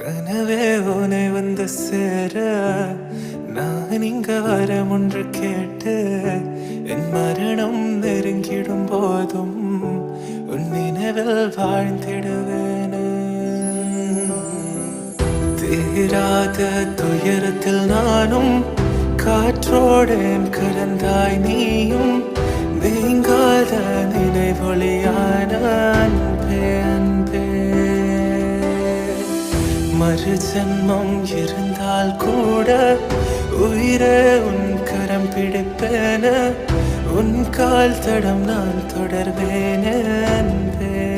கனவே உனை வந்து சேர நான் இங்க வரம் ஒன்று கேட்டு என் மரணம் நெருங்கிடும் போதும் உன் நினைவில் வாழ்ந்திடுவேன். தீராத துயரத்தில் நானும் காற்றோடேன் கலந்தாய் நீயும் நீங்காத நினைவொளியான அன்பே அன்பே. மறு ஜன்மம் இருந்தால் கூட உயிரே உன் கரம் பிடிப்பேன, உன் கால் தடம் நான் தொடர்வேன் அன்பே.